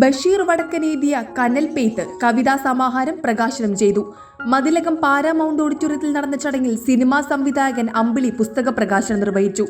ബഷീർ വടക്കനെഴുതിയ കനൽ പെയ്ത്ത് കവിതാ സമാഹാരം പ്രകാശനം ചെയ്തു. മതിലകം പാരാമൗണ്ട് ഓഡിറ്റോറിയത്തിൽ നടന്ന ചടങ്ങിൽ സിനിമാ സംവിധായകൻ അമ്പിളി പുസ്തക പ്രകാശനം നിർവഹിച്ചു.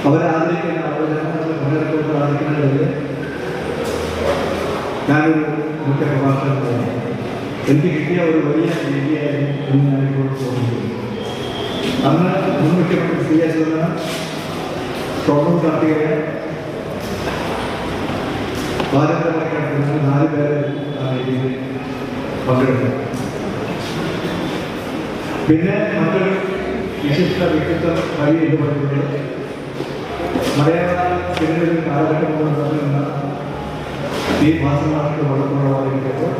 അവരെ ആദരിക്കുന്ന ആദരിക്കുന്നതിൽ ഞാനൊരു മുഖ്യ പ്രഭാഷണം എനിക്ക് കിട്ടിയ ഒരു വലിയ രീതിയായിരുന്നു ഞാനിപ്പോൾ തോന്നുന്നത്. അന്ന് മുൻ മുഖ്യമന്ത്രി CS ഷോറൂം കാർത്തികയെ പാരമ്പര്യമായിട്ട് 4 പേരെ രീതിയിൽ പങ്കെടുത്തു. പിന്നെ മറ്റൊരു വിശിഷ്ട വ്യക്തിത്വം വഴി എന്ന് പറയുന്നത് മലയാള സിനിമയിൽ കാലഘട്ടം കൊണ്ടുവന്ന ഈ മാസങ്ങൾക്ക് വളർന്നുള്ളവരിപ്പോൾ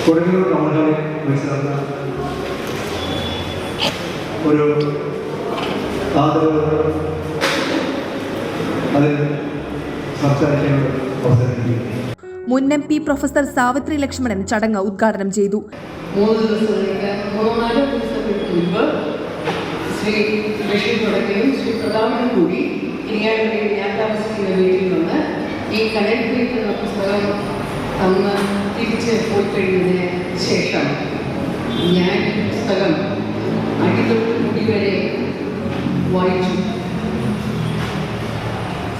കൊടുങ്ങല്ലൂർ ടൗണിൽ വെച്ചിരുന്ന ഒരു ആദരവ് അതിൽ സംസാരിക്കാൻ അവസരം. മുൻ MP പ്രൊഫസർ സാവിത്രി ലക്ഷ്മണൻ ചടങ്ങ് ഉദ്ഘാടനം ചെയ്തു. 3 ദിവസങ്ങൾക്ക് മുമ്പ് ശ്രീ ബഷീർ വടക്കനും ശ്രീ പ്രതാപനും കൂടി ഇനിയാളുടെ ഞാൻ താമസിക്കുന്ന വീട്ടിൽ നിന്ന് ഈ കനൽ പെയ്ത്ത് എന്ന പുസ്തകം തന്ന് തിരിച്ച് പോയി കഴിഞ്ഞതിന് ശേഷം ഞാൻ ഈ പുസ്തകം അടിതൊട്ട് മുടി വരെ വായിച്ചു.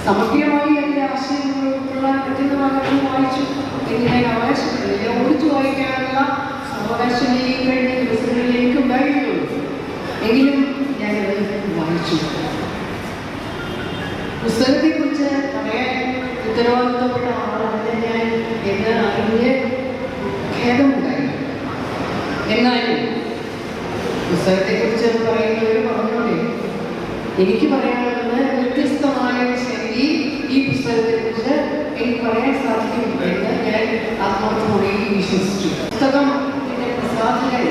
സമഗ്രമായി അതിൻ്റെ ആശയങ്ങൾ ഉൾക്കൊള്ളാൻ പറ്റുന്ന ഭാഗങ്ങൾ വായിച്ചു എന്ന് ഞാൻ അവകാശപ്പെടുന്നില്ല. ഓടിച്ചു വായിക്കാനുള്ള അവകാശം ഈ കഴിഞ്ഞ ദിവസങ്ങളിലേക്ക് ഉണ്ടായിരുന്നുള്ളൂ. എങ്കിലും ഞാനത് വായിച്ചു. പുസ്തകത്തെക്കുറിച്ച് പറയാൻ ഉത്തരവാദിത്തപ്പെട്ട ആളാണ് ഞാൻ എന്ന് അറിഞ്ഞ് ഖേദമുണ്ടായി. എന്നാലും പുസ്തകത്തെക്കുറിച്ച് പറയുന്നവർ പറഞ്ഞോട്ടെ, എനിക്ക് പറയാനുള്ളത് വ്യത്യസ്തമായ ശൈലി ഈ പുസ്തകത്തെക്കുറിച്ച് എനിക്ക് പറയാൻ സാധിക്കും എന്ന് ഞാൻ ആത്മാർത്ഥമായി വിശ്വസിച്ചു. പുസ്തകത്തിൻ്റെ പ്രസാധകൻ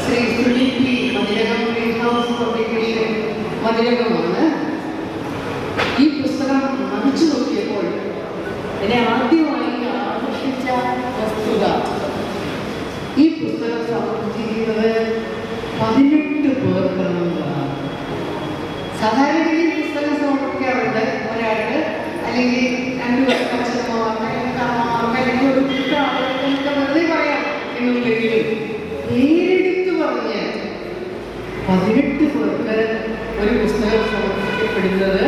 Shri Sunil P. Mathilakam green house publication മതിലകമാണ്. ഈ പുസ്തകം മറിച്ചു നോക്കിയപ്പോൾ എന്നെ ആദ്യമായി ആകർഷിച്ച വസ്തുത ഈ പുസ്തകം സമർപ്പിച്ചിരിക്കുന്നത് 18 പേർക്കെന്നുള്ളതാണ്. സാധാരണഗതിയിൽ പുസ്തകം സമർപ്പിക്കാറുണ്ട് ഒരാൾക്ക്, അല്ലെങ്കിൽ 2 അച്ഛനമാർക്ക്, അല്ലെങ്കിൽ അമ്മമാർക്ക്, അല്ലെങ്കിൽ ഒരു ആളുകൾക്ക് വെറുതെ പറയാം എന്നുണ്ടെങ്കിലും നേരിട്ട് പറഞ്ഞ് 18 പേർക്ക് ഒരു പുസ്തകം സമർപ്പിക്കപ്പെടുന്നത്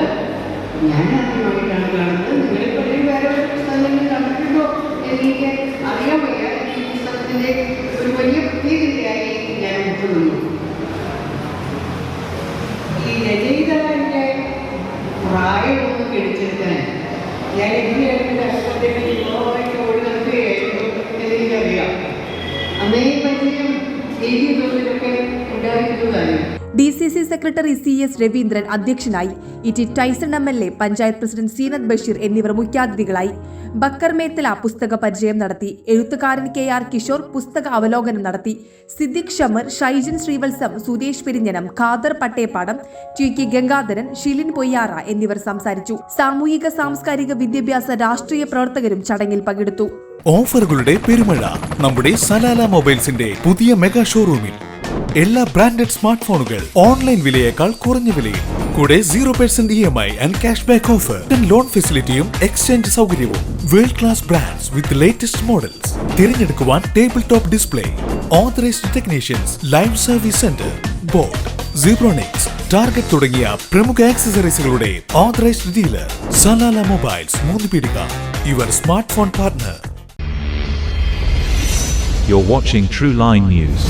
ഞാൻ ആദ്യമായിട്ടാണ് കാണുന്നത്. നിങ്ങളിൽ പലരും വേറെ ഒരു പുസ്തകങ്ങൾ കണ്ടിട്ടുണ്ടോ എനിക്ക് അറിയാൻ വയ്യ. ഈ പുസ്തകത്തിൻ്റെ ഒരു വലിയ പ്രത്യേകതയായി ഞാൻ ഉൾക്കൊള്ളുന്നു. ഈ രചയിതാവിൻ്റെ പ്രായമൊന്നും കെടിച്ചെടുക്കാൻ ഞാൻ എങ്ങനെയായിരുന്നു കഷ്ടപ്പെട്ട് യുവാവായിട്ട് ഓടി നടത്തുകയായിരുന്നു എന്നെനിക്കറിയാം. അന്നേ പരിചയം ഏരിയ തോതിലൊക്കെ ഉണ്ടായിരുന്നതായി. DCC സെക്രട്ടറി CS രവീന്ദ്രൻ അധ്യക്ഷനായി. ET. Tyson MLA, panchayat president Seenath Basheer എന്നിവർ മുഖ്യാതിഥികളായി. ബക്കർ മേത്തല പുസ്തക പരിചയം നടത്തി. എഴുത്തുകാരൻ KR കിഷോർ പുസ്തക അവലോകനം നടത്തി. സിദ്ദിഖ് ഷമർ, ഷൈജൻ ശ്രീവത്സം, സുരേഷ് പെരിഞ്ഞനം, ഖാദർ പട്ടേപ്പാടം, TK ഗംഗാധരൻ, ഷിലിൻ പൊയ്യാറ എന്നിവർ സംസാരിച്ചു. സാമൂഹിക സാംസ്കാരിക വിദ്യാഭ്യാസ രാഷ്ട്രീയ പ്രവർത്തകരും ചടങ്ങിൽ പങ്കെടുത്തു. ഓഫറുകളുടെ പെരുമഴ നമ്മുടെ സലാല മൊബൈൽസിന്റെ പുതിയ മെഗാ ഷോറൂമിൽ. എല്ലാ ബ്രാൻഡഡ് സ്മാർട്ട് ഫോണുകൾ ഓൺലൈൻ വിലയേക്കാൾ കുറഞ്ഞ വിലയിൽ, കൂടെ 0% EMI and cash back offer, loan ഫെസിലിറ്റിയും എക്സ്ചേഞ്ച് സൗകര്യവും. World class brands with latest models. തിരഞ്ഞെടുക്കുവാൻ table top display, authorized technicians, live service centre, boat, Zebronics, Target തുടങ്ങിയ പ്രമുഖ ആക്സസറീസുകളുടെ authorized dealer. Salalah mobiles, Moonnupeedika, your smart phone partner. You're watching True Line News.